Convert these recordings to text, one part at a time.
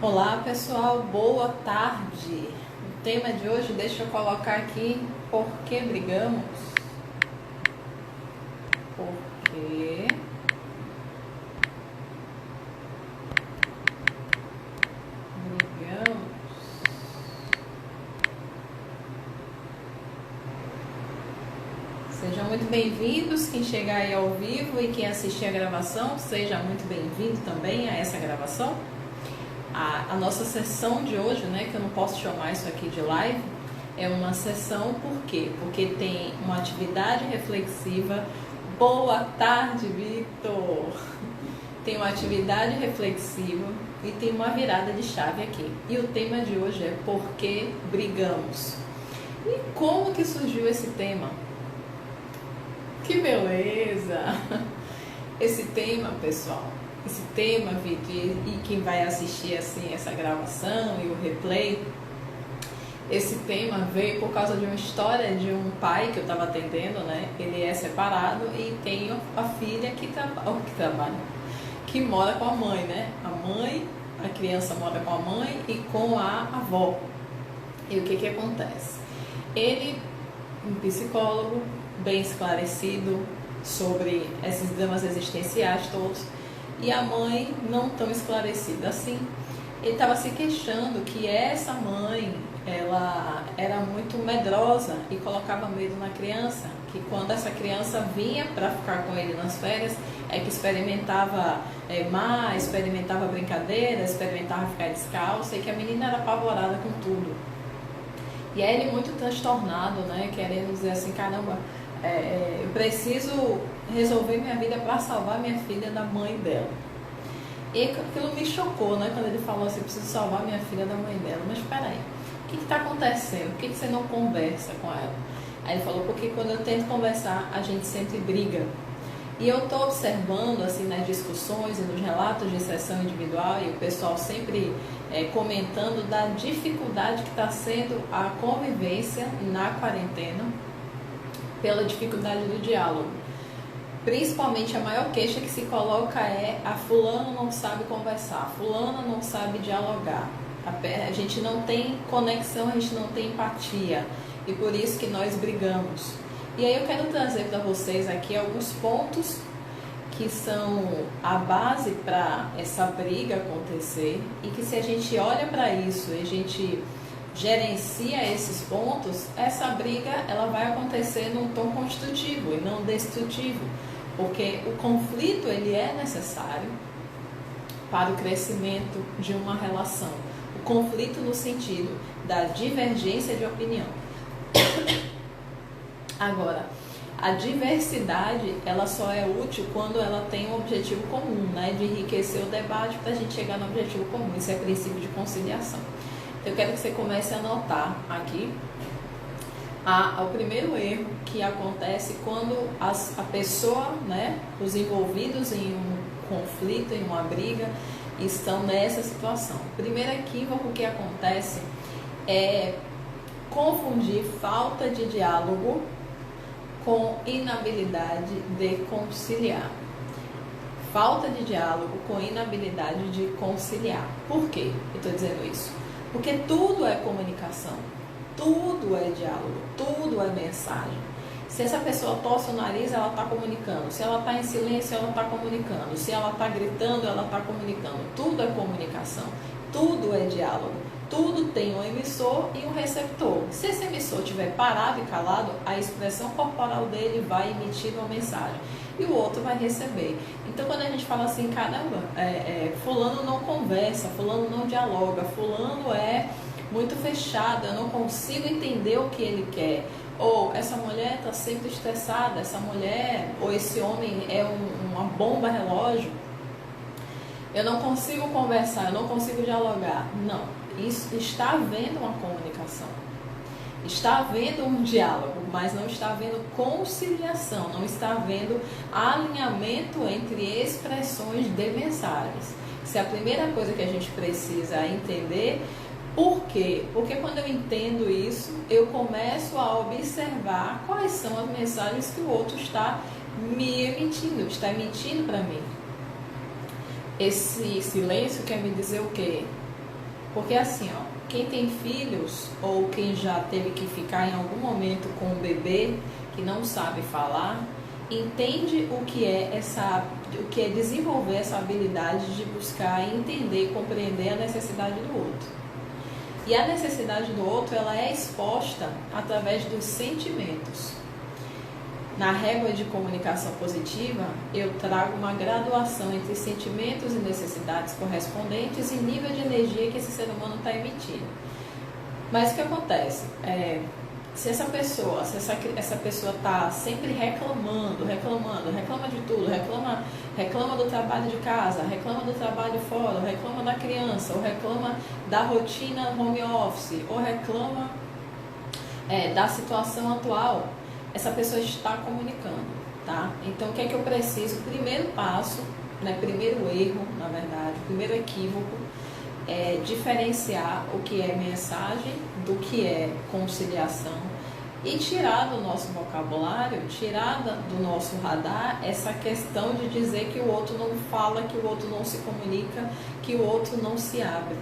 Olá pessoal, boa tarde. O tema de hoje, deixa eu colocar aqui, por que brigamos? Por que brigamos? Sejam muito bem-vindos, quem chegar aí ao vivo e quem assistir a gravação, seja muito bem-vindo também a essa gravação. A nossa sessão de hoje, né, que eu não posso chamar isso aqui de live, é uma sessão, por quê? Porque tem uma atividade reflexiva. Boa tarde, Vitor! Tem uma atividade reflexiva e tem uma virada de chave aqui. E o tema de hoje é por que brigamos? E como que surgiu esse tema? Que beleza! Esse tema, pessoal, esse tema, Vitor, e quem vai assistir assim essa gravação e o replay, esse tema veio por causa de uma história de um pai que eu estava atendendo, né? Ele é separado e tem a filha que trabalha, que mora com a mãe, né? A criança mora com a mãe e com a avó. E o que acontece? Ele, um psicólogo bem esclarecido sobre esses dramas existenciais todos, e a mãe não tão esclarecida assim. Ele estava se queixando que essa mãe, ela era muito medrosa e colocava medo na criança, que quando essa criança vinha para ficar com ele nas férias, é que experimentava mar, experimentava brincadeira, experimentava ficar descalça, e que a menina era apavorada com tudo. E aí ele muito transtornado, né, querendo dizer assim, caramba, eu preciso resolver minha vida para salvar minha filha da mãe dela. E aquilo me chocou, né? Quando ele falou assim, preciso salvar minha filha da mãe dela. Mas espera aí, o que está acontecendo? Por que você não conversa com ela? Aí ele falou, porque quando eu tento conversar, a gente sempre briga. E eu estou observando, assim, nas discussões e nos relatos de sessão individual, e o pessoal sempre comentando da dificuldade que está sendo a convivência na quarentena, pela dificuldade do diálogo. Principalmente a maior queixa que se coloca é a fulano não sabe conversar, fulano não sabe dialogar, a gente não tem conexão, a gente não tem empatia, e por isso que nós brigamos. E aí eu quero trazer para vocês aqui alguns pontos que são a base para essa briga acontecer, e que se a gente olha para isso e a gente gerencia esses pontos, essa briga ela vai acontecer num tom construtivo e não destrutivo, porque o conflito ele é necessário para o crescimento de uma relação. O conflito no sentido da divergência de opinião. Agora, a diversidade ela só é útil quando ela tem um objetivo comum, né, de enriquecer o debate para a gente chegar no objetivo comum. Isso é princípio de conciliação. Eu quero que você comece a anotar aqui o primeiro erro que acontece quando a pessoa, né, os envolvidos em um conflito, em uma briga, estão nessa situação. O primeiro equívoco que acontece é confundir falta de diálogo com inabilidade de conciliar. Falta de diálogo com inabilidade de conciliar. Por quê eu estou dizendo isso? Porque tudo é comunicação, tudo é diálogo, tudo é mensagem. Se essa pessoa torce o nariz, ela está comunicando. Se ela está em silêncio, ela está comunicando. Se ela está gritando, ela está comunicando. Tudo é comunicação, tudo é diálogo. Tudo tem um emissor e um receptor. Se esse emissor estiver parado e calado, a expressão corporal dele vai emitir uma mensagem e o outro vai receber. Então, quando a gente fala assim, caramba, fulano não conversa, fulano não dialoga, fulano é muito fechado, eu não consigo entender o que ele quer, ou essa mulher está sempre estressada, essa mulher ou esse homem é uma bomba relógio, eu não consigo conversar, eu não consigo dialogar. Não, isso está havendo uma comunicação. Está havendo um diálogo, mas não está havendo conciliação, não está havendo alinhamento entre expressões de mensagens. Isso é a primeira coisa que a gente precisa entender. Por quê? Porque quando eu entendo isso, eu começo a observar quais são as mensagens que o outro está me emitindo, está emitindo para mim. Esse silêncio quer me dizer o quê? Porque assim, ó, quem tem filhos ou quem já teve que ficar em algum momento com um bebê que não sabe falar, entende o que é desenvolver essa habilidade de buscar entender e compreender a necessidade do outro. E a necessidade do outro, ela é exposta através dos sentimentos. Na régua de comunicação positiva, eu trago uma graduação entre sentimentos e necessidades correspondentes e nível de energia que esse ser humano está emitindo. Mas o que acontece? Se essa pessoa está sempre reclama de tudo, reclama do trabalho de casa, reclama do trabalho fora, reclama da criança, ou reclama da rotina home office, ou reclama da situação atual, essa pessoa está comunicando, tá? Então, o que é que eu preciso? Primeiro passo, né, primeiro erro, na verdade, primeiro equívoco, é diferenciar o que é mensagem do que é conciliação e tirar do nosso vocabulário, tirar do nosso radar essa questão de dizer que o outro não fala, que o outro não se comunica, que o outro não se abre.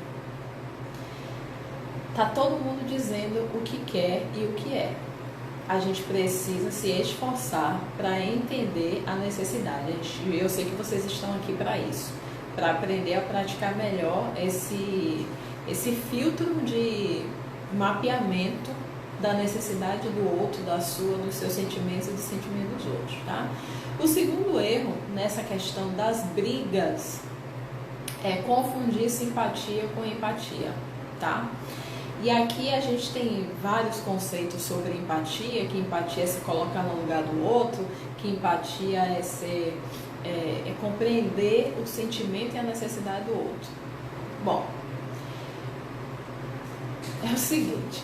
Tá todo mundo dizendo o que quer e o que é. A gente precisa se esforçar para entender a necessidade. Eu sei que vocês estão aqui para isso, para aprender a praticar melhor esse filtro de mapeamento da necessidade do outro, dos seus sentimentos e dos sentimentos dos outros, tá? O segundo erro nessa questão das brigas é confundir simpatia com empatia, tá? E aqui a gente tem vários conceitos sobre empatia, que empatia é se colocar no lugar do outro, que empatia é compreender o sentimento e a necessidade do outro. Bom, é o seguinte,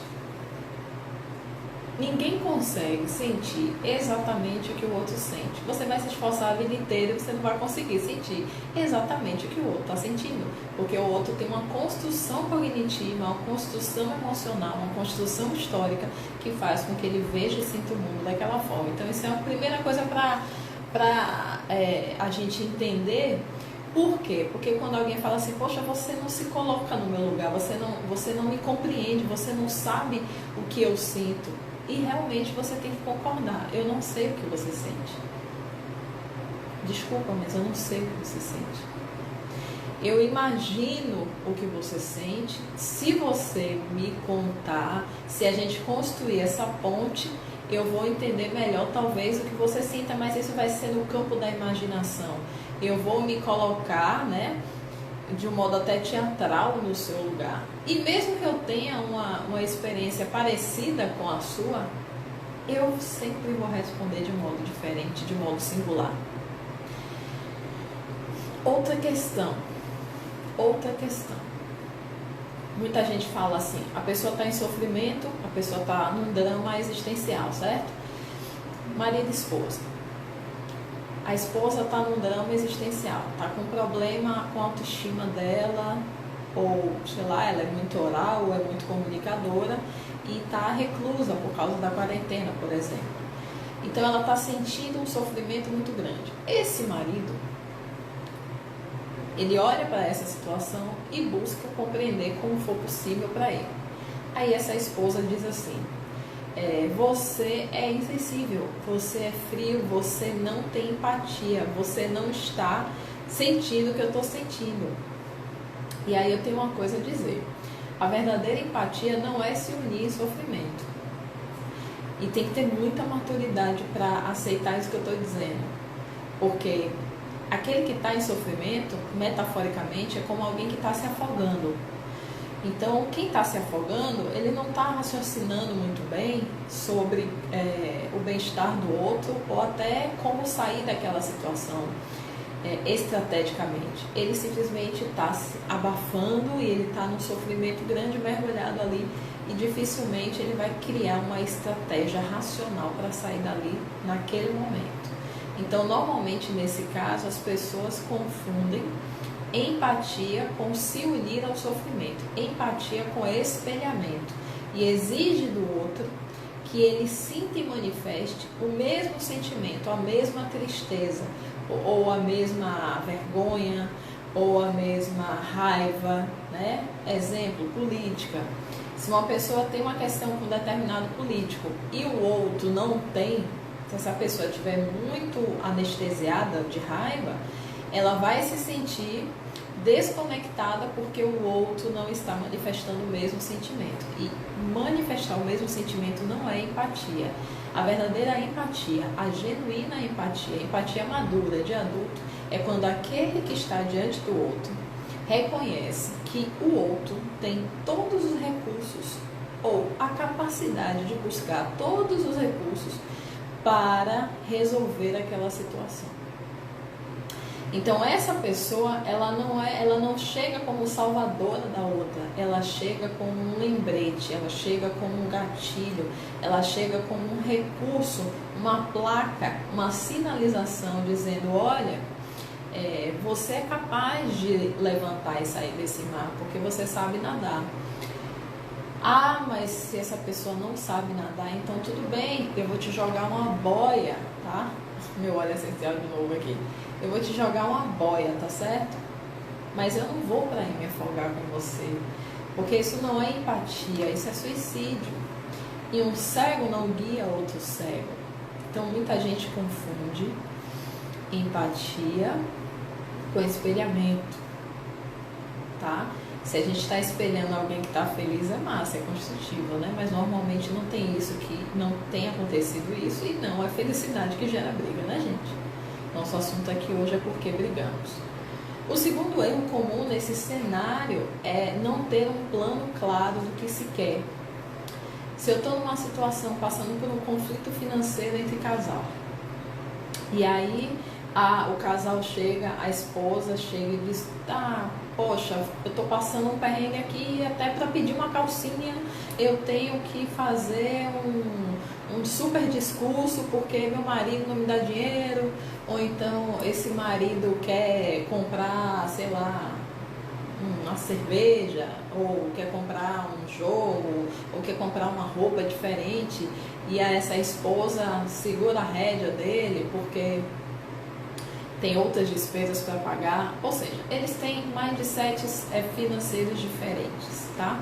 ninguém consegue sentir exatamente o que o outro sente. Você vai se esforçar a vida inteira e você não vai conseguir sentir exatamente o que o outro está sentindo, porque o outro tem uma construção cognitiva, uma construção emocional, uma construção histórica que faz com que ele veja e sinta o mundo daquela forma. Então, isso é a primeira coisa para a gente entender. Por quê? Porque quando alguém fala assim, poxa, você não se coloca no meu lugar, você não me compreende, você não sabe o que eu sinto. E realmente você tem que concordar. Eu não sei o que você sente. Desculpa, mas eu não sei o que você sente. Eu imagino o que você sente. Se você me contar, se a gente construir essa ponte, eu vou entender melhor talvez o que você sinta, mas isso vai ser no campo da imaginação. Eu vou me colocar, né, de um modo até teatral no seu lugar. E mesmo que eu tenha uma experiência parecida com a sua, eu sempre vou responder de modo diferente, de modo singular. Outra questão. Muita gente fala assim, a pessoa está em sofrimento, a pessoa está num drama existencial, certo? Marido e esposa. A esposa está num drama existencial, está com problema com a autoestima dela, ou, sei lá, ela é muito oral, ou é muito comunicadora, e está reclusa por causa da quarentena, por exemplo. Então, ela está sentindo um sofrimento muito grande. Esse marido, ele olha para essa situação e busca compreender como for possível para ele. Aí, essa esposa diz assim, você é insensível, você é frio, você não tem empatia, você não está sentindo o que eu estou sentindo. E aí eu tenho uma coisa a dizer, a verdadeira empatia não é se unir em sofrimento. E tem que ter muita maturidade para aceitar isso que eu estou dizendo. Porque aquele que está em sofrimento, metaforicamente, é como alguém que está se afogando. Então, quem está se afogando, ele não está raciocinando muito bem sobre o bem-estar do outro ou até como sair daquela situação estrategicamente. Ele simplesmente está se abafando e ele está num sofrimento grande, mergulhado ali, e dificilmente ele vai criar uma estratégia racional para sair dali naquele momento. Então, normalmente, nesse caso, as pessoas confundem empatia com se unir ao sofrimento, empatia com espelhamento, e exige do outro que ele sinta e manifeste o mesmo sentimento, a mesma tristeza, ou a mesma vergonha, ou a mesma raiva, né? Exemplo, política. Se uma pessoa tem uma questão com um determinado político e o outro não tem, se essa pessoa estiver muito anestesiada de raiva, ela vai se sentir desconectada porque o outro não está manifestando o mesmo sentimento. E manifestar o mesmo sentimento não é empatia. A verdadeira empatia, a genuína empatia, a empatia madura de adulto, é quando aquele que está diante do outro reconhece que o outro tem todos os recursos ou a capacidade de buscar todos os recursos para resolver aquela situação. Então essa pessoa, ela não chega como salvadora da outra, ela chega como um lembrete, ela chega como um gatilho, ela chega como um recurso, uma placa, uma sinalização dizendo, olha, você é capaz de levantar e sair desse mar, porque você sabe nadar. Ah, mas se essa pessoa não sabe nadar, então tudo bem, eu vou te jogar uma boia, tá? Meu óleo essencial de novo aqui. Eu vou te jogar uma boia, tá certo? Mas eu não vou para aí me afogar com você, porque isso não é empatia, isso é suicídio. E um cego não guia outro cego. Então muita gente confunde empatia com espelhamento, tá? Se a gente está espelhando alguém que está feliz, é massa, é construtivo, né? Mas normalmente não tem isso, que não tem acontecido isso, e não é felicidade que gera briga, né, gente? Nosso assunto aqui hoje é porque brigamos. O segundo erro comum nesse cenário é não ter um plano claro do que se quer. Se eu estou numa situação passando por um conflito financeiro entre casal, e aí o casal chega, a esposa chega e diz, poxa, eu estou passando um perrengue aqui, até para pedir uma calcinha eu tenho que fazer um super discurso porque meu marido não me dá dinheiro, ou então esse marido quer comprar, sei lá, uma cerveja, ou quer comprar um jogo, ou quer comprar uma roupa diferente, e essa esposa segura a rédea dele porque tem outras despesas para pagar, ou seja, eles têm mindsets financeiros diferentes, tá?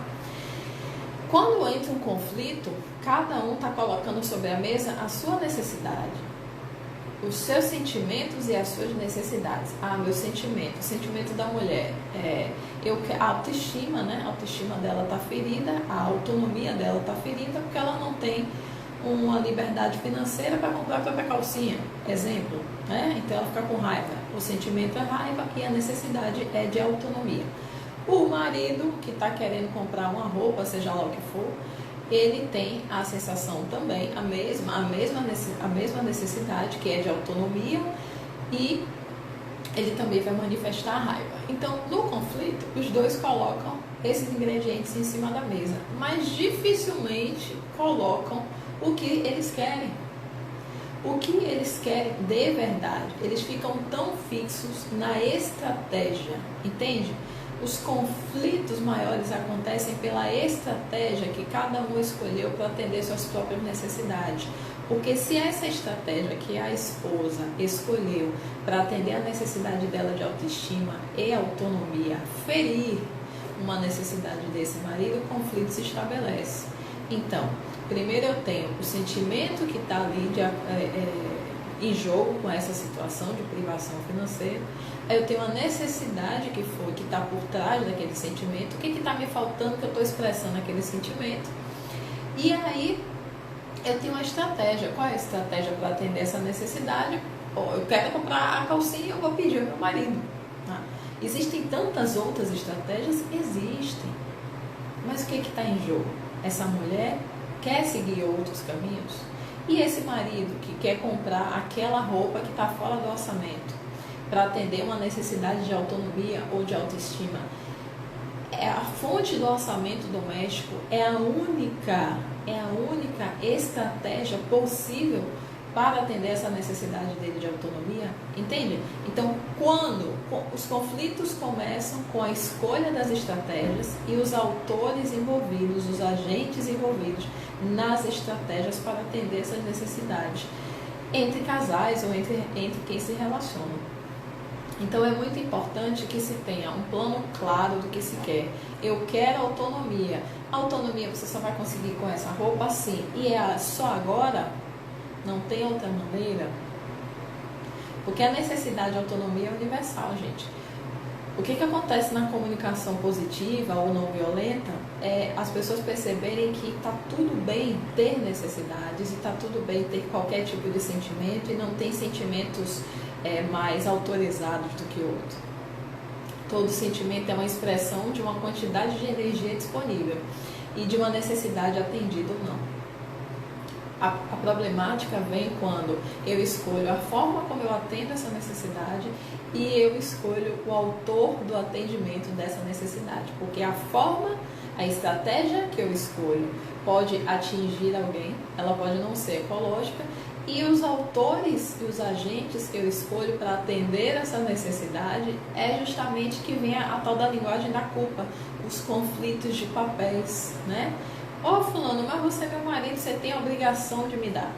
Quando entra um conflito, cada um está colocando sobre a mesa a sua necessidade, os seus sentimentos e as suas necessidades. Meu sentimento, o sentimento da mulher, a autoestima, né? A autoestima dela está ferida, a autonomia dela está ferida porque ela não tem uma liberdade financeira para comprar a própria calcinha, exemplo, né? Então ela fica com raiva, o sentimento é raiva e a necessidade é de autonomia. O marido que está querendo comprar uma roupa, seja lá o que for, ele tem a sensação também, a mesma necessidade, que é de autonomia, e ele também vai manifestar a raiva. Então, no conflito, os dois colocam esses ingredientes em cima da mesa, mas dificilmente colocam o que eles querem. O que eles querem de verdade. Eles ficam tão fixos na estratégia, entende? Os conflitos maiores acontecem pela estratégia que cada um escolheu para atender suas próprias necessidades. Porque se essa estratégia que a esposa escolheu para atender a necessidade dela de autoestima e autonomia ferir uma necessidade desse marido, o conflito se estabelece. Então, primeiro eu tenho o sentimento que está ali em jogo com essa situação de privação financeira. Aí eu tenho a necessidade que está por trás daquele sentimento. O que está me faltando que eu estou expressando aquele sentimento? E aí eu tenho uma estratégia. Qual é a estratégia para atender essa necessidade? Eu quero comprar a calcinha, eu vou pedir ao meu marido. Existem tantas outras estratégias? Existem. Mas o que está em jogo? Essa mulher quer seguir outros caminhos? E esse marido que quer comprar aquela roupa que está fora do orçamento para atender uma necessidade de autonomia ou de autoestima? A fonte do orçamento doméstico é a única estratégia possível para atender essa necessidade dele de autonomia, entende? Então, quando os conflitos começam com a escolha das estratégias e os autores envolvidos, os agentes envolvidos nas estratégias para atender essas necessidades, entre casais ou entre quem se relaciona. Então é muito importante que se tenha um plano claro do que se quer. Eu quero autonomia. Autonomia você só vai conseguir com essa roupa assim. E é só agora? Não tem outra maneira? Porque a necessidade de autonomia é universal, gente. O que acontece na comunicação positiva ou não violenta é as pessoas perceberem que está tudo bem ter necessidades e está tudo bem ter qualquer tipo de sentimento e não tem sentimentos mais autorizados do que outro. Todo sentimento é uma expressão de uma quantidade de energia disponível e de uma necessidade atendida ou não. A problemática vem quando eu escolho a forma como eu atendo essa necessidade e eu escolho o autor do atendimento dessa necessidade. Porque a forma, a estratégia que eu escolho pode atingir alguém, ela pode não ser ecológica, e os autores e os agentes que eu escolho para atender essa necessidade é justamente que vem a tal da linguagem da culpa, os conflitos de papéis, né? Ô fulano, mas você é meu marido, você tem a obrigação de me dar.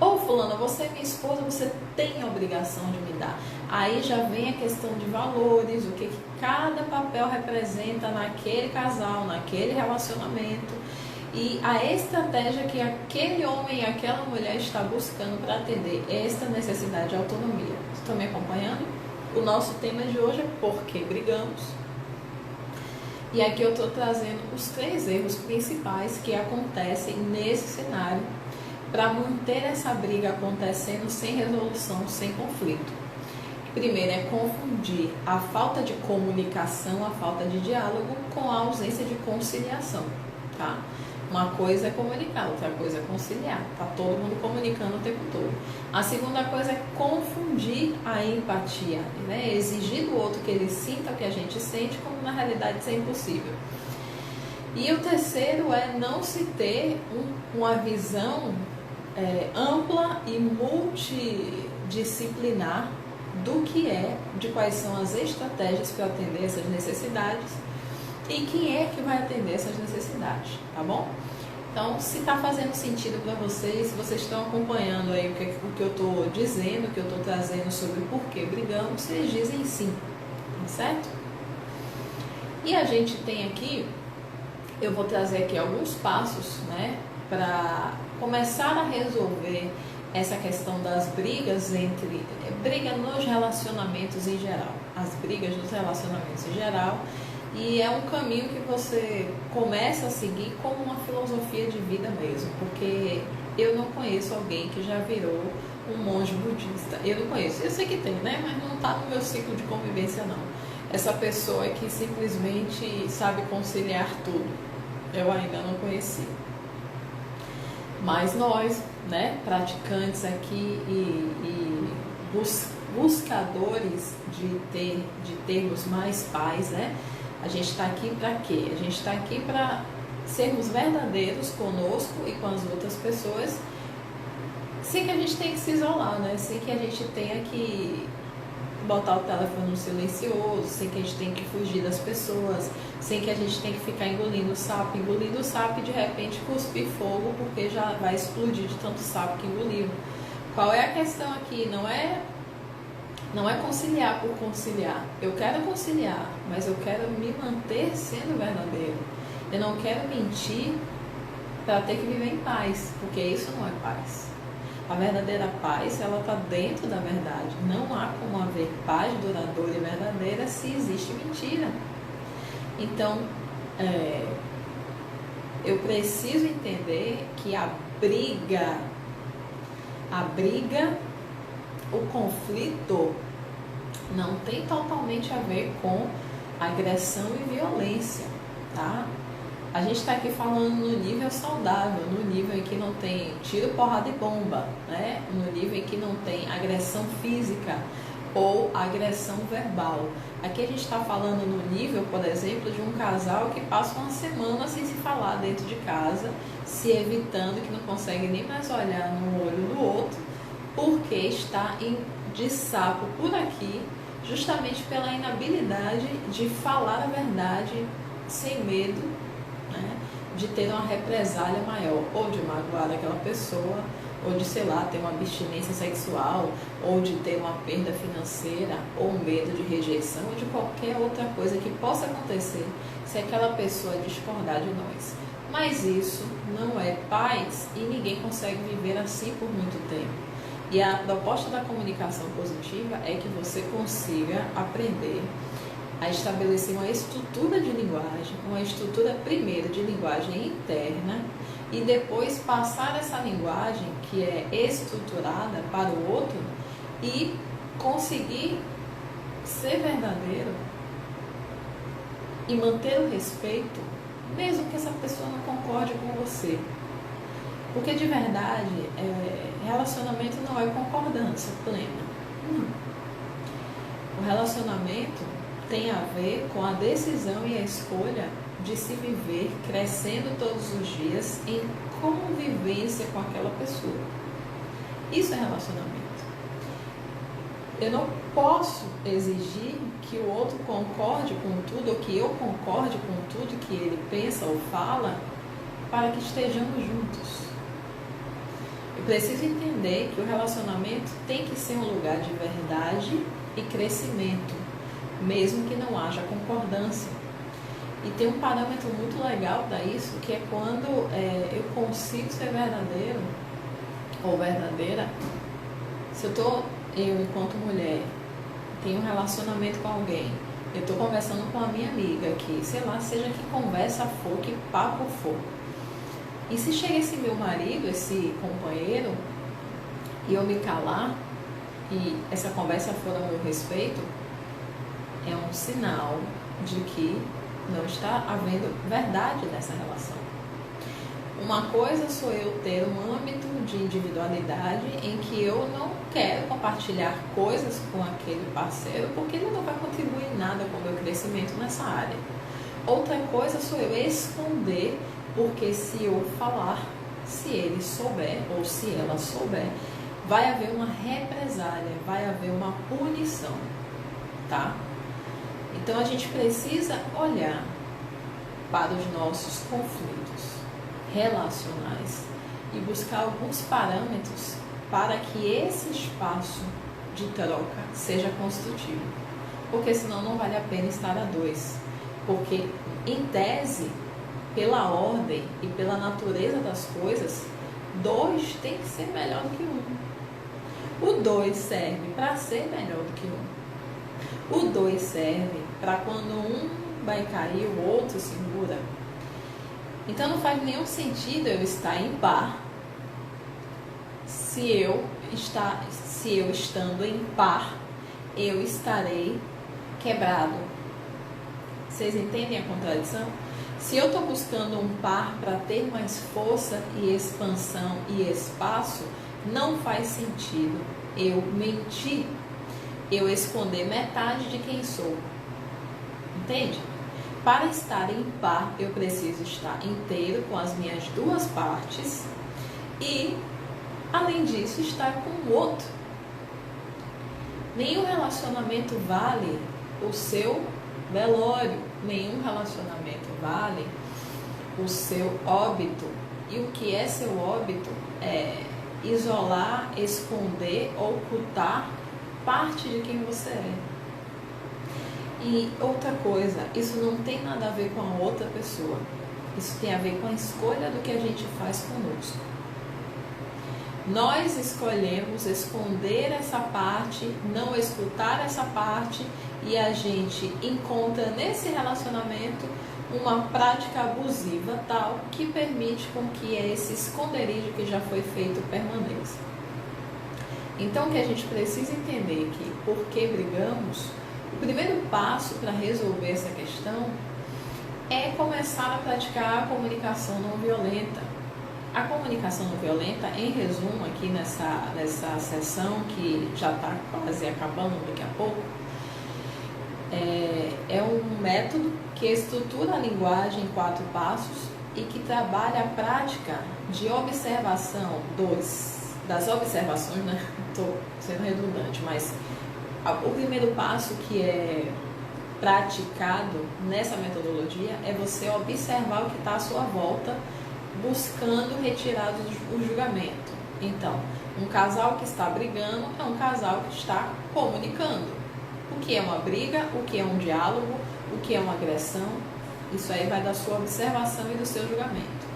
Ô fulano, você é minha esposa, você tem a obrigação de me dar. Aí já vem a questão de valores, o que cada papel representa naquele casal, naquele relacionamento. E a estratégia que aquele homem e aquela mulher está buscando para atender esta necessidade de autonomia. Estão me acompanhando? O nosso tema de hoje é por que brigamos? E aqui eu estou trazendo os 3 erros principais que acontecem nesse cenário para manter essa briga acontecendo sem resolução, sem conflito. Primeiro é confundir a falta de comunicação, a falta de diálogo com a ausência de conciliação, tá? Uma coisa é comunicar, outra coisa é conciliar. Tá todo mundo comunicando o tempo todo. A segunda coisa é confundir a empatia, né? Exigir do outro que ele sinta o que a gente sente, como na realidade isso é impossível. E o terceiro é não se ter uma visão ampla e multidisciplinar do que de quais são as estratégias para atender essas necessidades e quem é que vai atender essas necessidades, tá bom? Então, se está fazendo sentido para vocês, se vocês estão acompanhando aí o que eu estou dizendo, o que eu estou trazendo sobre por que brigamos, vocês dizem sim, tá certo? E a gente tem aqui, eu vou trazer aqui alguns passos, né, para começar a resolver essa questão das brigas briga nos relacionamentos em geral, as brigas nos relacionamentos em geral. E é um caminho que você começa a seguir como uma filosofia de vida mesmo, porque eu não conheço alguém que já virou um monge budista. Eu não conheço, eu sei que tem, né? Mas não está no meu ciclo de convivência, não. Essa pessoa que simplesmente sabe conciliar tudo, eu ainda não conheci. Mas nós, né, praticantes aqui e buscadores de termos mais paz, né? A gente está aqui para quê? A gente está aqui para sermos verdadeiros conosco e com as outras pessoas, sem que a gente tenha que se isolar, né? Sem que a gente tenha que botar o telefone no silencioso, sem que a gente tenha que fugir das pessoas, sem que a gente tenha que ficar engolindo o sapo e de repente cuspir fogo porque já vai explodir de tanto sapo que engoliu. Qual é a questão aqui? Não é conciliar por conciliar. Eu quero conciliar, mas eu quero me manter sendo verdadeiro. Eu não quero mentir para ter que viver em paz, porque isso não é paz. A verdadeira paz, ela está dentro da verdade. Não há como haver paz duradoura e verdadeira se existe mentira. Então, eu preciso entender que a briga, o conflito não tem totalmente a ver com agressão e violência, tá? A gente está aqui falando no nível saudável, no nível em que não tem tiro, porrada e bomba, né? No nível em que não tem agressão física ou agressão verbal. Aqui a gente está falando no nível, por exemplo, de um casal que passa uma semana sem se falar dentro de casa, se evitando, que não consegue nem mais olhar no olho do outro, porque está de sapo por aqui, justamente pela inabilidade de falar a verdade sem medo, né, de ter uma represália maior, ou de magoar aquela pessoa, ou de, sei lá, ter uma abstinência sexual, ou de ter uma perda financeira, ou medo de rejeição, ou de qualquer outra coisa que possa acontecer se aquela pessoa discordar de nós. Mas isso não é paz e ninguém consegue viver assim por muito tempo. E a proposta da comunicação positiva é que você consiga aprender a estabelecer uma estrutura de linguagem, uma estrutura primeiro de linguagem interna e depois passar essa linguagem que é estruturada para o outro e conseguir ser verdadeiro e manter o respeito, mesmo que essa pessoa não concorde com você. Porque de verdade, relacionamento não é concordância plena. Não. O relacionamento tem a ver com a decisão e a escolha de se viver crescendo todos os dias em convivência com aquela pessoa. Isso é relacionamento. Eu não posso exigir que o outro concorde com tudo, ou que eu concorde com tudo que ele pensa ou fala, para que estejamos juntos. Eu preciso entender que o relacionamento tem que ser um lugar de verdade e crescimento, mesmo que não haja concordância. E tem um parâmetro muito legal para isso, que é quando eu consigo ser verdadeiro ou verdadeira. Se eu enquanto mulher, tenho um relacionamento com alguém, eu estou conversando com a minha amiga aqui, sei lá, seja que conversa for, que papo for. E se chega esse meu marido, esse companheiro, e eu me calar, e essa conversa for a meu respeito, é um sinal de que não está havendo verdade nessa relação. Uma coisa sou eu ter um âmbito de individualidade em que eu não quero compartilhar coisas com aquele parceiro porque ele não vai contribuir em nada com o meu crescimento nessa área. Outra coisa sou eu esconder, porque se eu falar, se ele souber ou se ela souber, vai haver uma represália, vai haver uma punição, tá? Então a gente precisa olhar para os nossos conflitos relacionais e buscar alguns parâmetros para que esse espaço de troca seja construtivo, porque senão não vale a pena estar a dois, porque em tese, pela ordem e pela natureza das coisas, dois tem que ser melhor do que um. O dois serve para ser melhor do que um. O dois serve para quando um vai cair, o outro segura. Então não faz nenhum sentido eu estar em par se eu estando em par, eu estarei quebrado. Vocês entendem a contradição? Se eu estou buscando um par para ter mais força e expansão e espaço, não faz sentido eu mentir, eu esconder metade de quem sou. Entende? Para estar em par, eu preciso estar inteiro com as minhas duas partes e, além disso, estar com o outro. Nenhum relacionamento vale o seu velório, nenhum relacionamento vale o seu óbito. E o que é seu óbito é isolar, esconder, ocultar parte de quem você é. E outra coisa, isso não tem nada a ver com a outra pessoa. Isso tem a ver com a escolha do que a gente faz conosco. Nós escolhemos esconder essa parte, não escutar essa parte, e a gente encontra nesse relacionamento uma prática abusiva tal que permite com que esse esconderijo que já foi feito permaneça. Então o que a gente precisa entender que, por que brigamos, o primeiro passo para resolver essa questão é começar a praticar a comunicação não violenta. A comunicação não violenta, em resumo, aqui nessa sessão que já está quase acabando daqui a pouco, é um método que estrutura a linguagem em 4 passos e que trabalha a prática de observação das observações, né? Estou sendo redundante, mas o primeiro passo que é praticado nessa metodologia é você observar o que está à sua volta, buscando retirar o julgamento. Então, um casal que está brigando é um casal que está comunicando. O que é uma briga, o que é um diálogo, o que é uma agressão, isso aí vai da sua observação e do seu julgamento.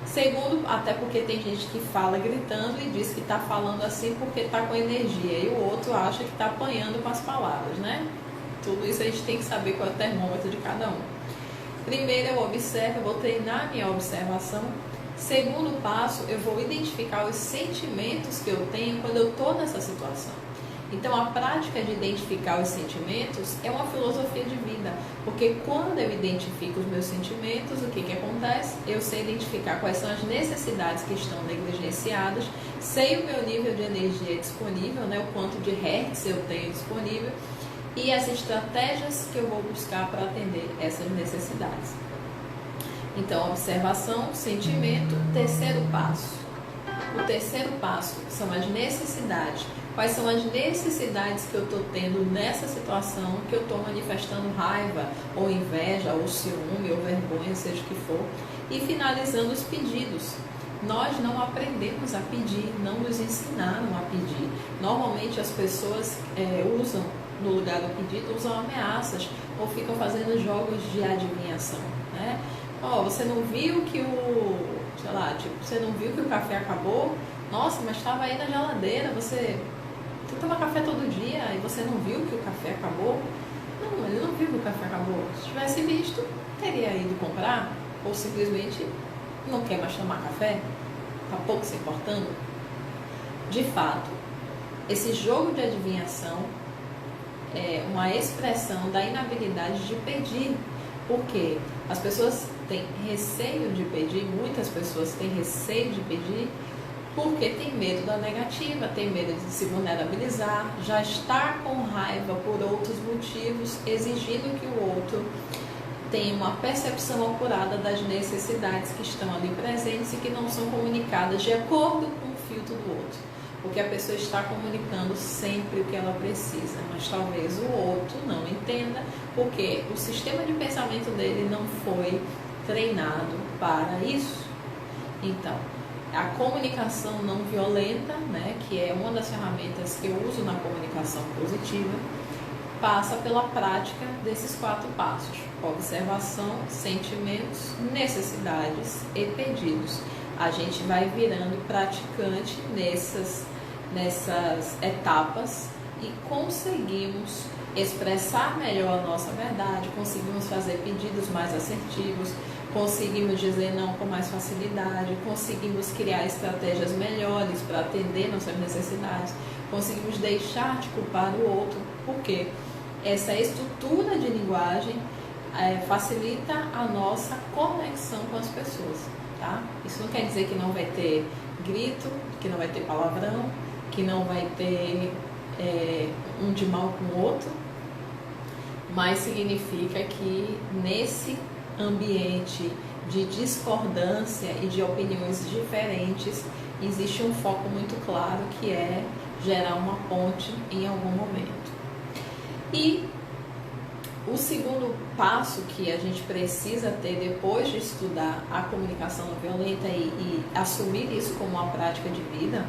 Segundo, até porque tem gente que fala gritando e diz que está falando assim porque está com energia, e o outro acha que está apanhando com as palavras, né? Tudo isso a gente tem que saber qual é o termômetro de cada um. Primeiro eu observo, eu vou treinar minha observação. Segundo passo, eu vou identificar os sentimentos que eu tenho quando eu estou nessa situação. Então, a prática de identificar os sentimentos é uma filosofia de vida, porque quando eu identifico os meus sentimentos, o que acontece? Eu sei identificar quais são as necessidades que estão negligenciadas, sei o meu nível de energia disponível, né, o quanto de hertz eu tenho disponível, e as estratégias que eu vou buscar para atender essas necessidades. Então, observação, sentimento, terceiro passo. O terceiro passo são as necessidades. Quais são as necessidades que eu estou tendo nessa situação, que eu estou manifestando raiva, ou inveja, ou ciúme, ou vergonha, seja o que for. E finalizando os pedidos. Nós não aprendemos a pedir, não nos ensinaram a pedir. Normalmente as pessoas usam, no lugar do pedido, usam ameaças, ou ficam fazendo jogos de adivinhação, né? Você não viu que você não viu que o café acabou? Nossa, mas estava aí na geladeira, você toma café todo dia e você não viu que o café acabou? Não, ele não viu que o café acabou. Se tivesse visto, teria ido comprar, ou simplesmente não quer mais tomar café? Está pouco se importando? De fato, esse jogo de adivinhação é uma expressão da inabilidade de pedir. Porque as pessoas têm receio de pedir, muitas pessoas têm receio de pedir, porque tem medo da negativa, tem medo de se vulnerabilizar, já está com raiva por outros motivos, exigindo que o outro tenha uma percepção apurada das necessidades que estão ali presentes e que não são comunicadas de acordo com o filtro do outro. Porque a pessoa está comunicando sempre o que ela precisa, mas talvez o outro não entenda, porque o sistema de pensamento dele não foi treinado para isso. Então, a comunicação não violenta, né, que é uma das ferramentas que eu uso na comunicação positiva, passa pela prática desses 4 passos: observação, sentimentos, necessidades e pedidos. A gente vai virando praticante nessas etapas e conseguimos expressar melhor a nossa verdade, conseguimos fazer pedidos mais assertivos, conseguimos dizer não com mais facilidade, conseguimos criar estratégias melhores para atender nossas necessidades, conseguimos deixar de culpar o outro, porque essa estrutura de linguagem facilita a nossa conexão com as pessoas, tá? Isso não quer dizer que não vai ter grito, que não vai ter palavrão, que não vai ter um de mal com o outro, mas significa que nesse ambiente de discordância e de opiniões diferentes existe um foco muito claro, que é gerar uma ponte em algum momento. E o segundo passo que a gente precisa ter depois de estudar a comunicação não violenta e assumir isso como uma prática de vida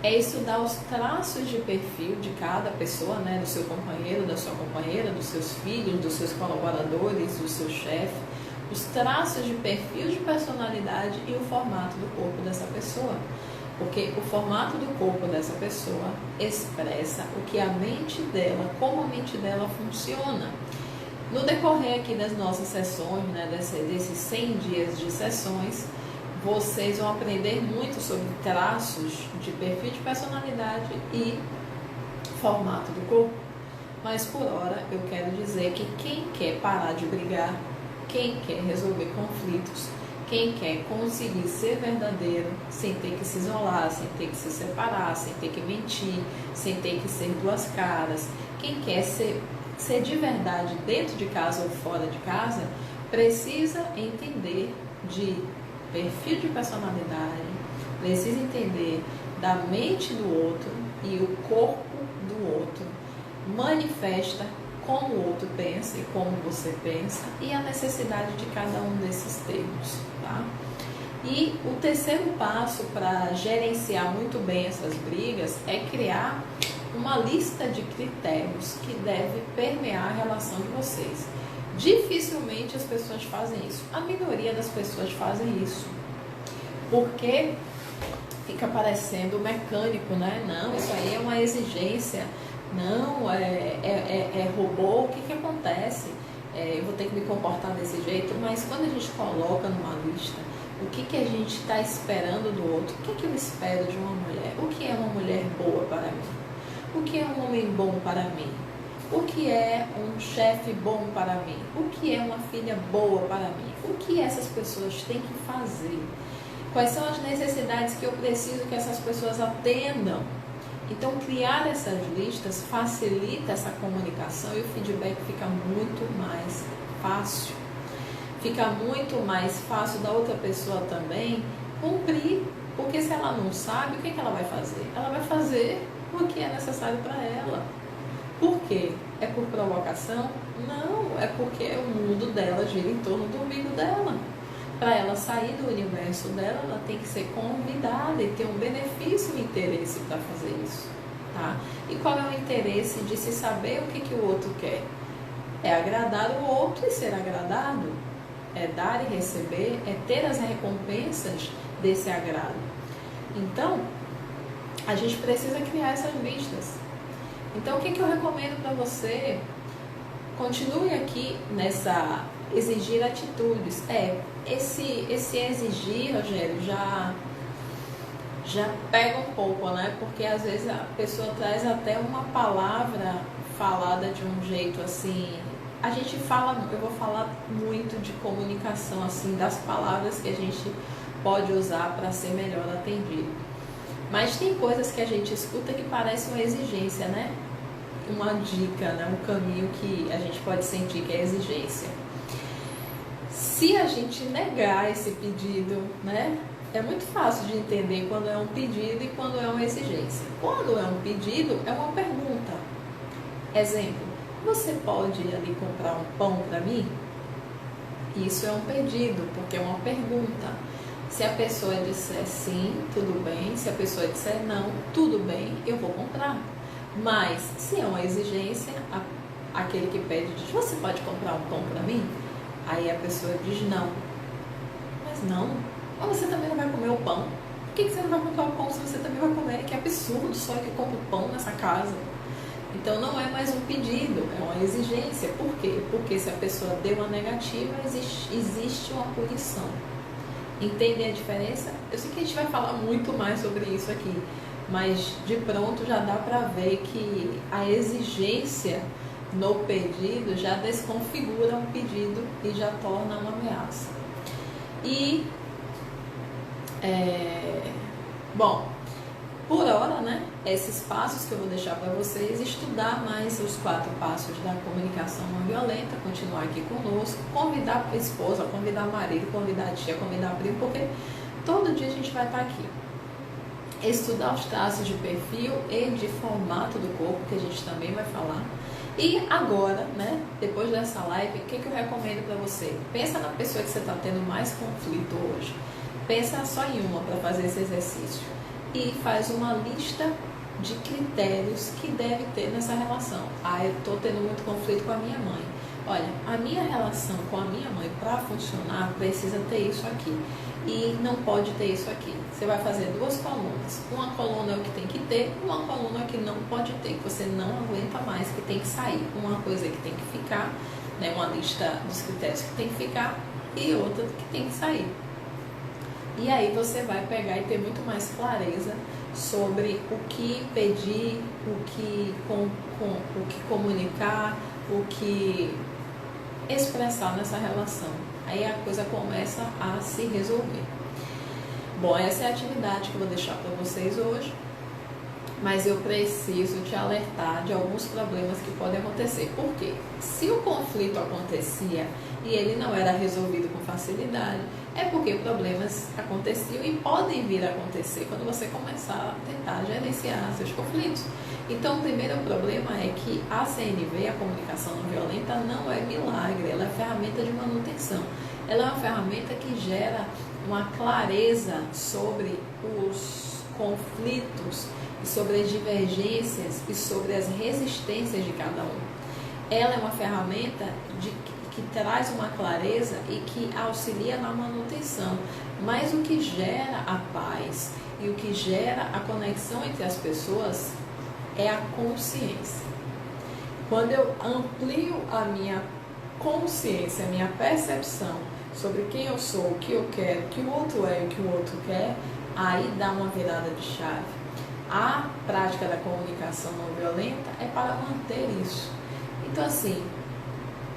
é estudar os traços de perfil de cada pessoa, né, do seu companheiro, da sua companheira, dos seus filhos, dos seus colaboradores, do seu chefe, os traços de perfil de personalidade e o formato do corpo dessa pessoa. Porque o formato do corpo dessa pessoa expressa o que a mente dela, como a mente dela funciona. No decorrer aqui das nossas sessões, né, desses 100 dias de sessões, vocês vão aprender muito sobre traços de perfil de personalidade e formato do corpo. Mas por hora eu quero dizer que quem quer parar de brigar, quem quer resolver conflitos, quem quer conseguir ser verdadeiro sem ter que se isolar, sem ter que se separar, sem ter que mentir, sem ter que ser duas caras, quem quer ser de verdade dentro de casa ou fora de casa, precisa entender de perfil de personalidade, precisa entender da mente do outro, e o corpo do outro manifesta como o outro pensa e como você pensa e a necessidade de cada um desses termos, tá? E o terceiro passo para gerenciar muito bem essas brigas é criar uma lista de critérios que deve permear a relação de vocês. Dificilmente as pessoas fazem isso. A minoria das pessoas fazem isso. Porque fica parecendo mecânico, né? Não, isso aí é uma exigência. Não, é robô. O que acontece? Eu vou ter que me comportar desse jeito. Mas quando a gente coloca numa lista o que a gente está esperando do outro, o que eu espero de uma mulher? O que é uma mulher boa para mim? O que é um homem bom para mim? O que é um chefe bom para mim? O que é uma filha boa para mim? O que essas pessoas têm que fazer? Quais são as necessidades que eu preciso que essas pessoas atendam? Então, criar essas listas facilita essa comunicação e o feedback fica muito mais fácil. Fica muito mais fácil da outra pessoa também cumprir, porque se ela não sabe, o que ela vai fazer? Ela vai fazer o que é necessário para ela. Por quê? É por provocação? Não, é porque o mundo dela gira em torno do umbigo dela. Para ela sair do universo dela, ela tem que ser convidada e ter um benefício e interesse para fazer isso. Tá? E qual é o interesse de se saber o que o outro quer? É agradar o outro e ser agradado. É dar e receber, é ter as recompensas desse agrado. Então, a gente precisa criar essas listas. Então, o que eu recomendo para você? Continue aqui nessa exigir atitudes. Esse exigir, Rogério, já pega um pouco, né? Porque às vezes a pessoa traz até uma palavra falada de um jeito assim. A gente fala, eu vou falar muito de comunicação, assim, das palavras que a gente pode usar para ser melhor atendido. Mas tem coisas que a gente escuta que parece uma exigência, né? Uma dica, né? Um caminho que a gente pode sentir que é exigência. Se a gente negar esse pedido, né? É muito fácil de entender quando é um pedido e quando é uma exigência. Quando é um pedido, é uma pergunta. Exemplo, você pode ir ali comprar um pão para mim? Isso é um pedido, porque é uma pergunta. Se a pessoa disser sim, tudo bem. Se a pessoa disser não, tudo bem, eu vou comprar. Mas, se é uma exigência, aquele que pede diz, você pode comprar um pão para mim? Aí a pessoa diz não. Mas não. Mas você também não vai comer o pão. Por que você não vai comprar o pão se você também vai comer? Que absurdo, só que compra o pão nessa casa. Então não é mais um pedido, é uma exigência. Por quê? Porque se a pessoa deu uma negativa, existe uma punição. Entendem a diferença? Eu sei que a gente vai falar muito mais sobre isso aqui, mas de pronto já dá para ver que a exigência no pedido já desconfigura um pedido e já torna uma ameaça. E, bom, por hora, né, esses passos que eu vou deixar para vocês, estudar mais os 4 passos da comunicação não violenta, continuar aqui conosco, convidar a esposa, convidar o marido, convidar a tia, convidar a primo, porque todo dia a gente vai estar aqui. Estudar os traços de perfil e de formato do corpo, que a gente também vai falar. E agora, né, depois dessa live, o que eu recomendo para você? Pensa na pessoa que você está tendo mais conflito hoje. Pensa só em uma para fazer esse exercício. E faz uma lista de critérios que deve ter nessa relação. Eu estou tendo muito conflito com a minha mãe. Olha, a minha relação com a minha mãe, para funcionar, precisa ter isso aqui. E não pode ter isso aqui. Você vai fazer 2 colunas. Uma coluna é o que tem que ter, uma coluna é o que não pode ter, que você não aguenta mais, que tem que sair. Uma coisa que tem que ficar, né, uma lista dos critérios que tem que ficar e outra que tem que sair. E aí você vai pegar e ter muito mais clareza sobre o que pedir, o que comunicar, o que expressar nessa relação. Aí a coisa começa a se resolver. Bom, essa é a atividade que eu vou deixar para vocês hoje. Mas eu preciso te alertar de alguns problemas que podem acontecer. Por quê? Se o conflito acontecia e ele não era resolvido com facilidade, é porque problemas aconteciam e podem vir a acontecer quando você começar a tentar gerenciar seus conflitos. Então, o primeiro problema é que a CNV, a comunicação não violenta, não é milagre, ela é ferramenta de manutenção. Ela é uma ferramenta que gera uma clareza sobre os conflitos e sobre as divergências e sobre as resistências de cada um. Ela é uma ferramenta que traz uma clareza e que auxilia na manutenção, mas o que gera a paz e o que gera a conexão entre as pessoas é a consciência. Quando eu amplio a minha consciência, a minha percepção sobre quem eu sou, o que eu quero, o que o outro é e o que o outro quer, aí dá uma virada de chave. A prática da comunicação não violenta é para manter isso. Então, assim,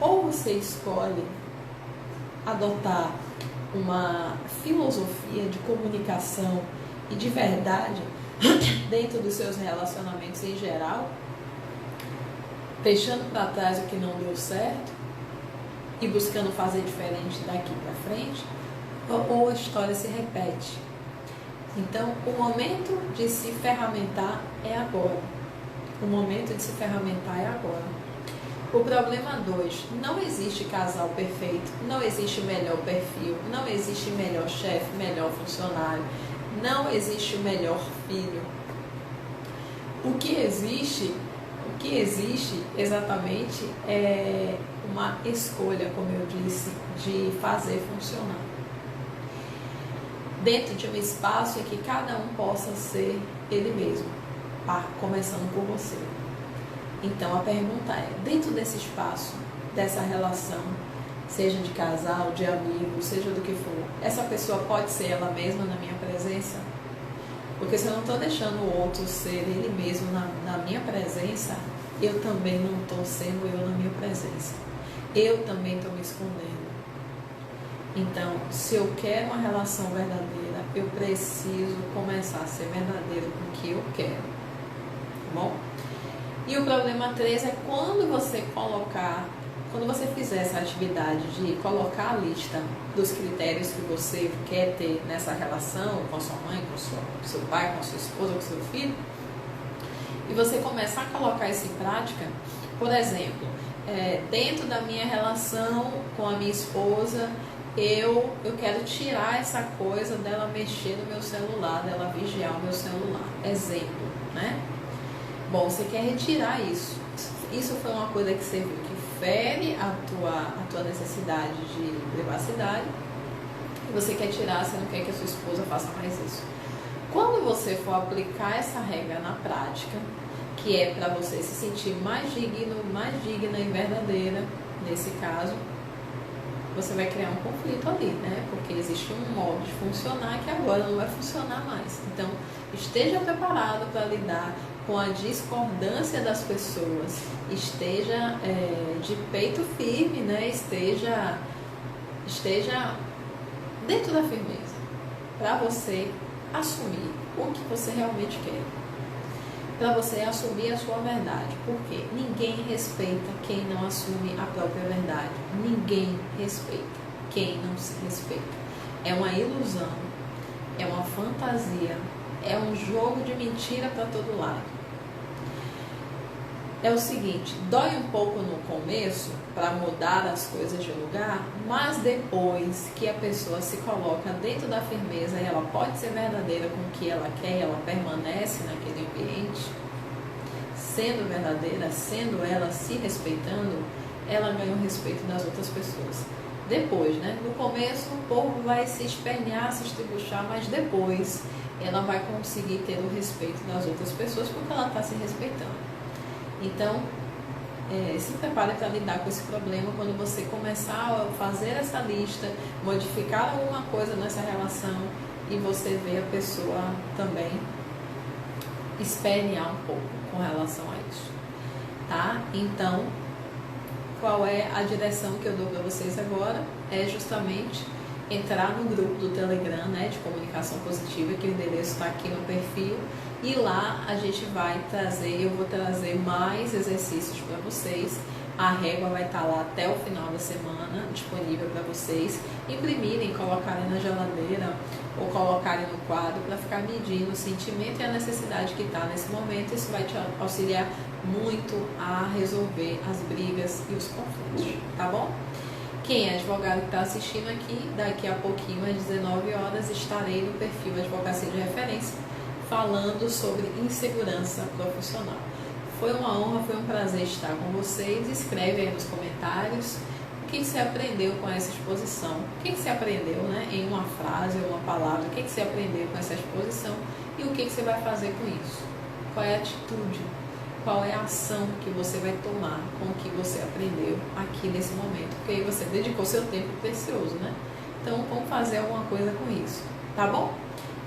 ou você escolhe adotar uma filosofia de comunicação e de verdade dentro dos seus relacionamentos em geral, deixando para trás o que não deu certo e buscando fazer diferente daqui para frente, ou a história se repete. Então, o momento de se ferramentar é agora. O momento de se ferramentar é agora. O problema 2, não existe casal perfeito, não existe melhor perfil, não existe melhor chefe, melhor funcionário, não existe o melhor filho. O que existe exatamente é uma escolha, como eu disse, de fazer funcionar. Dentro de um espaço em que cada um possa ser ele mesmo, começando por você. Então a pergunta é, dentro desse espaço, dessa relação, seja de casal, de amigo, seja do que for, essa pessoa pode ser ela mesma na minha presença? Porque se eu não estou deixando o outro ser ele mesmo na minha presença, eu também não estou sendo eu na minha presença. Eu também estou me escondendo. Então, se eu quero uma relação verdadeira, eu preciso começar a ser verdadeiro com o que eu quero. Tá bom? E o problema 3 é quando você fizer essa atividade de colocar a lista dos critérios que você quer ter nessa relação com a sua mãe, com o seu pai, com a sua esposa, com o seu filho, e você começar a colocar isso em prática, por exemplo, dentro da minha relação com a minha esposa, eu quero tirar essa coisa dela mexer no meu celular, dela vigiar o meu celular. Exemplo, né? Bom, você quer retirar isso. Isso foi uma coisa que você viu que fere a tua necessidade de privacidade. E você quer tirar, você não quer que a sua esposa faça mais isso. Quando você for aplicar essa regra na prática, que é para você se sentir mais digna e verdadeira, nesse caso, você vai criar um conflito ali, né? Porque existe um modo de funcionar que agora não vai funcionar mais. Então, esteja preparado para lidar com a discordância das pessoas, esteja de peito firme, né? Esteja dentro da firmeza, para você assumir o que você realmente quer, para você assumir a sua verdade, porque ninguém respeita quem não assume a própria verdade, ninguém respeita quem não se respeita. É uma ilusão, é uma fantasia, é um jogo de mentira para todo lado. É o seguinte, dói um pouco no começo para mudar as coisas de lugar, mas depois que a pessoa se coloca dentro da firmeza e ela pode ser verdadeira com o que ela quer, ela permanece naquele ambiente, sendo verdadeira, sendo ela, se respeitando, ela ganha o respeito das outras pessoas. Depois, né? No começo o povo vai se espelhar, se estribuchar, mas depois ela vai conseguir ter o respeito das outras pessoas porque ela está se respeitando. Então, se prepare para lidar com esse problema quando você começar a fazer essa lista, modificar alguma coisa nessa relação e você vê a pessoa também espernear um pouco com relação a isso, tá? Então, qual é a direção que eu dou para vocês agora? É justamente entrar no grupo do Telegram, né, de comunicação positiva, que o endereço está aqui no perfil, e lá a gente vai trazer, eu vou trazer mais exercícios para vocês. A régua vai estar lá até o final da semana, disponível para vocês imprimirem, colocarem na geladeira ou colocarem no quadro para ficar medindo o sentimento e a necessidade que está nesse momento. Isso vai te auxiliar muito a resolver as brigas e os conflitos, tá bom? Quem é advogado que está assistindo aqui, daqui a pouquinho, às 19 horas, estarei no perfil Advocacia de Referência, falando sobre insegurança profissional. Foi uma honra, foi um prazer estar com vocês. Escreve aí nos comentários o que você aprendeu com essa exposição. O que você aprendeu, né, em uma frase ou uma palavra, o que você aprendeu com essa exposição e o que você vai fazer com isso. Qual é a atitude, qual é a ação que você vai tomar com o que você aprendeu aqui nesse momento. Porque aí você dedicou seu tempo precioso, né? Então, vamos fazer alguma coisa com isso, tá bom?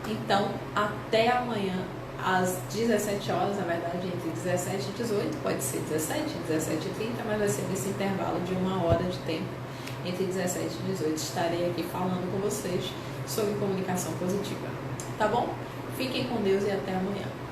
Então, até amanhã, às 17 horas, na verdade, entre 17 e 18, pode ser 17, 17 e 30, mas vai ser nesse intervalo de 1 hora de tempo, entre 17 e 18, estarei aqui falando com vocês sobre comunicação positiva, tá bom? Fiquem com Deus e até amanhã.